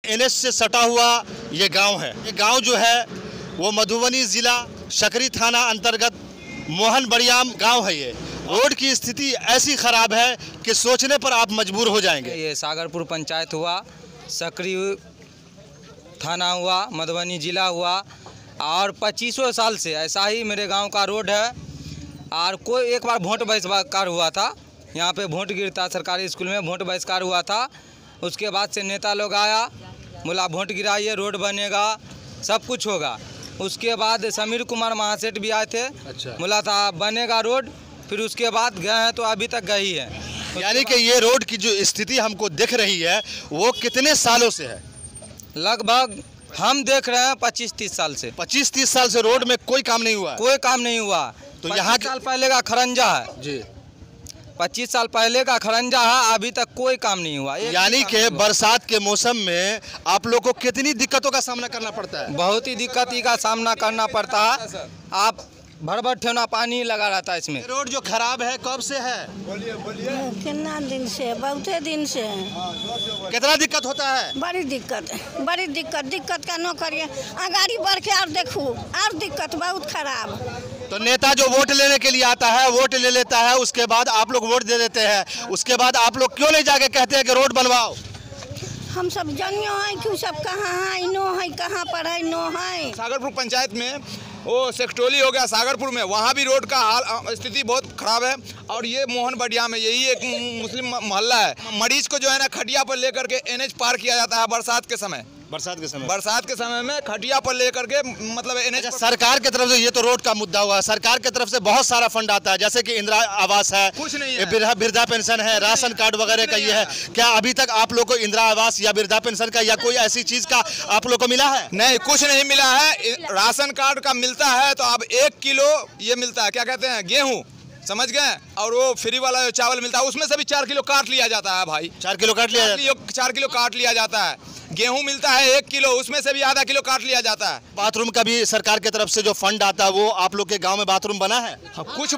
NH से सटा हुआ ये गांव है। ये गांव जो है वो मधुबनी जिला सकरी थाना अंतर्गत मोहन बड़ियाम गांव है। ये रोड की स्थिति ऐसी खराब है कि सोचने पर आप मजबूर हो जाएंगे। ये सागरपुर पंचायत हुआ, सकरी थाना हुआ, मधुबनी जिला हुआ और 25 साल से ऐसा ही मेरे गांव का रोड है। और कोई एक बार वोट बहिष्कार हुआ था, यहाँ पे वोट गिरता सरकारी स्कूल में वोट बहिष्कार हुआ था। उसके बाद से नेता लोग आया, बोला वोट गिराइए, रोड बनेगा, सब कुछ होगा। उसके बाद समीर कुमार महासेठ भी आए थे। अच्छा। बोला था बनेगा रोड, फिर उसके बाद गए हैं तो अभी तक गए ही है। यानी कि ये रोड की जो स्थिति हमको दिख रही है वो कितने सालों से है? लगभग हम देख रहे हैं 25-30 साल से। 25-30 साल से रोड में कोई काम नहीं हुआ? कोई काम नहीं हुआ। तो यहाँ 25 साल पहले का खरंजा है जी, 25 साल पहले का खरंजा है, अभी तक कोई काम नहीं हुआ। यानी कि बरसात के मौसम में आप लोग को कितनी दिक्कतों का सामना करना पड़ता है? बहुत ही दिक्कत का सामना करना पड़ता है। आप भर ठेवना पानी लगा रहता है इसमें। रोड जो खराब है कब से है? कितना दिन से? बहुते दिन से। कितना दिक्कत होता है? बड़ी दिक्कत का न करिए, गाड़ी बढ़ के और देखो और दिक्कत बहुत खराब। तो नेता जो वोट लेने के लिए आता है वोट ले लेता है, उसके बाद आप लोग वोट दे देते हैं, उसके बाद आप लोग क्यों नहीं जाके कहते हैं कि रोड बनवाओ? हम सब जानियो है कि सब कहाँ है, नो है, कहाँ पर है, नो है। सागरपुर पंचायत में वो सेक्टोली हो गया, सागरपुर में वहाँ भी रोड का हाल स्थिति बहुत खराब है। और ये मोहन बड़ियाम में यही एक मुस्लिम मोहल्ला है। मरीज को जो है ना खटिया पर लेकर के एनएच पार किया जाता है बरसात के समय में खटिया पर लेकर के, मतलब एनएच। सरकार की तरफ से ये तो रोड का मुद्दा हुआ, सरकार की तरफ से बहुत सारा फंड आता है, जैसे कि इंदिरा आवास है, कुछ नहीं है, वृद्धा पेंशन है, राशन कार्ड वगैरह का ये है। क्या अभी तक आप लोग को इंदिरा आवास या वृद्धा पेंशन का या कोई ऐसी चीज का आप लोग को मिला है? नहीं, कुछ नहीं मिला है। राशन कार्ड का मिलता है तो अब 1 किलो ये मिलता है, क्या कहते हैं, गेहूँ, समझ गए। और वो फ्री वाला जो चावल मिलता है उसमें से भी 4 किलो काट लिया जाता है भाई। 4 किलो काट लिया जाता है? 4 किलो काट लिया जाता है। गेहूं मिलता है 1 किलो, उसमें से भी आधा किलो काट लिया जाता है। बाथरूम का भी सरकार की तरफ से जो फंड आता है वो आप लोग के गांव में बाथरूम बना है? कुछ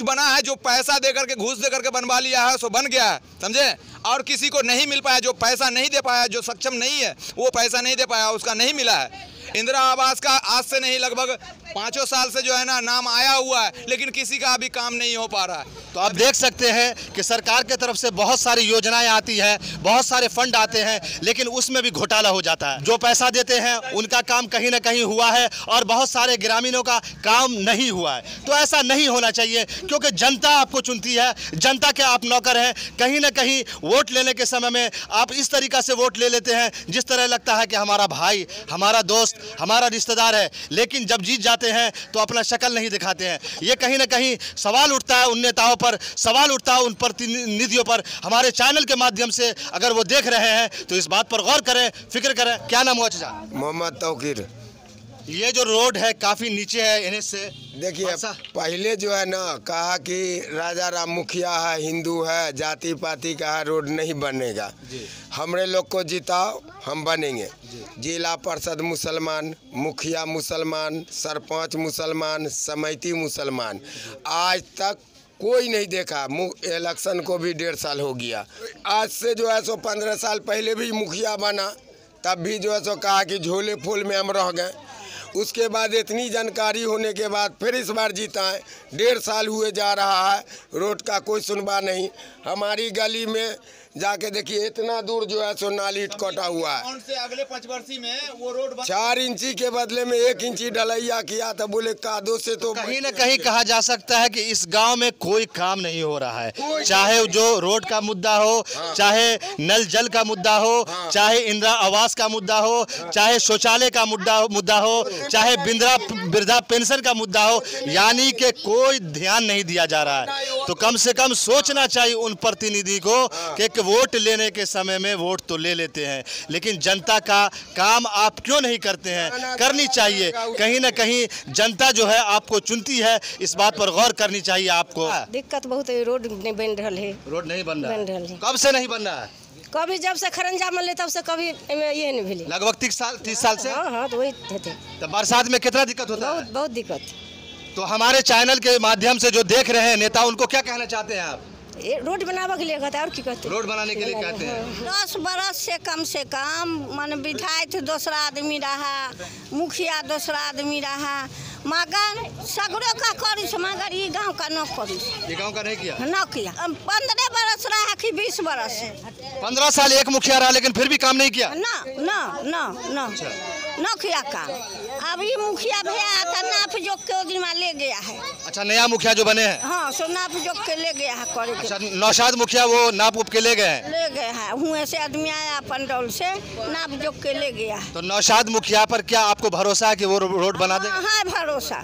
बना है जो पैसा दे करके, घूस दे करके बनवा लिया है, सो बन गया है, समझे। और किसी को नहीं मिल पाया, जो पैसा नहीं दे पाया, जो सक्षम नहीं है वो पैसा नहीं दे पाया, उसका नहीं मिला है। इंदिरा आवास का आज से नहीं, लगभग 5 साल से जो है ना नाम आया हुआ है, लेकिन किसी का अभी काम नहीं हो पा रहा है। तो आप देख सकते हैं कि सरकार की तरफ से बहुत सारी योजनाएं आती हैं, बहुत सारे फंड आते हैं, लेकिन उसमें भी घोटाला हो जाता है। जो पैसा देते हैं उनका काम कहीं ना कहीं हुआ है और बहुत सारे ग्रामीणों का काम नहीं हुआ है। तो ऐसा नहीं होना चाहिए, क्योंकि जनता आपको चुनती है, जनता के आप नौकर हैं। कहीं ना कहीं वोट लेने के समय में आप इस तरीका से वोट ले लेते हैं जिस तरह लगता है कि हमारा भाई, हमारा दोस्त, हमारा रिश्तेदार है, लेकिन जब जीत जाते हैं तो अपना शक्ल नहीं दिखाते हैं। ये कहीं ना कहीं सवाल उठता है उन नेताओं पर, सवाल उठता है उन प्रतिनिधियों पर। हमारे चैनल के माध्यम से अगर वो देख रहे हैं तो इस बात पर गौर करें, फिक्र करें। क्या नाम हुआ चाचा? मोहम्मद तौकीर। ये जो रोड है काफी नीचे है एनएच से। देखिए, पहले जो है ना कहा कि राजा राम मुखिया है, हिंदू है, जाति पाति का है, रोड नहीं बनेगा। हमरे लोग को जिताओ, हम बनेंगे। जिला परिषद मुसलमान, मुखिया मुसलमान, सरपंच मुसलमान, समिति मुसलमान, आज तक कोई नहीं देखा। इलेक्शन को भी 1.5 साल हो गया। आज से जो है सो 15 साल पहले भी मुखिया बना, तब भी जो है सो कहा कि झोले फूल में हम रह गए। उसके बाद इतनी जानकारी होने के बाद फिर इस बार जीता है। 1.5 साल हुए जा रहा है, रोड का कोई सुनवा नहीं। हमारी गली में जाके देखिए, इतना दूर जो है सो नाली कटा हुआ है। से अगले 5 वर्षी में वो रोड 4 इंची के बदले में 1 इंची ढलैया किया था। बोले कादो से तो कहीं न कहीं कहा जा सकता है कि इस गांव में कोई काम नहीं हो रहा है, चाहे जो रोड का मुद्दा हो, चाहे नल जल का मुद्दा हो, चाहे इंदिरा आवास का मुद्दा हो, चाहे शौचालय का मुद्दा हो, चाहे वृद्धा पेंशन का मुद्दा हो, यानी कि कोई ध्यान नहीं दिया जा रहा है। तो कम से कम सोचना चाहिए उन प्रतिनिधि को कि वोट लेने के समय में वोट तो ले लेते हैं, लेकिन जनता का काम आप क्यों नहीं करते हैं? करनी चाहिए। कहीं ना कहीं जनता जो है आपको चुनती है, इस बात पर गौर करनी चाहिए आपको। दिक्कत बहुत है, रोड नहीं बन रहा है। रोड नहीं बन रहा है? कब से नहीं बन रहा है? कभी जब से खरंजा मिले तब से कभी ये नहीं मिले। लगभग 30 साल से। हाँ, तो वही थे। तो बरसात में कितना दिक्कत होता है? बहुत दिक्कत। तो हमारे चैनल के माध्यम से जो देख रहे हैं नेता, उनको क्या कहना चाहते हैं आप? ये रोड बनावे के लिए कहते हैं और की कहते हैं? रोड बनाने के लिए कहते हैं। 10 बरस से कम मन विधायक दूसरा आदमी रहा, मुखिया दूसरा आदमी रहा, मगर सगरों का करी मगर ये गांव का न करी, ये गांव का नहीं किया। 15 बरस रहा कि 20 बरस 15 साल एक मुखिया रहा लेकिन फिर भी काम नहीं किया। न किया काम। अब ये मुखिया भैया था नाप जोक के वो दिन में ले गया है। अच्छा, नया मुखिया जो बने हैं। हाँ, सो नाप जोक के ले गया है करे के। अच्छा, नौशाद मुखिया वो नाप उप के ले गए हैं। ले गए हैं, हुए से आदमी आया पंडौल से नाप जोक के ले गया है। तो नौशाद मुखिया पर क्या आपको भरोसा है कि वो रोड बना देगा? हाँ, भरोसा।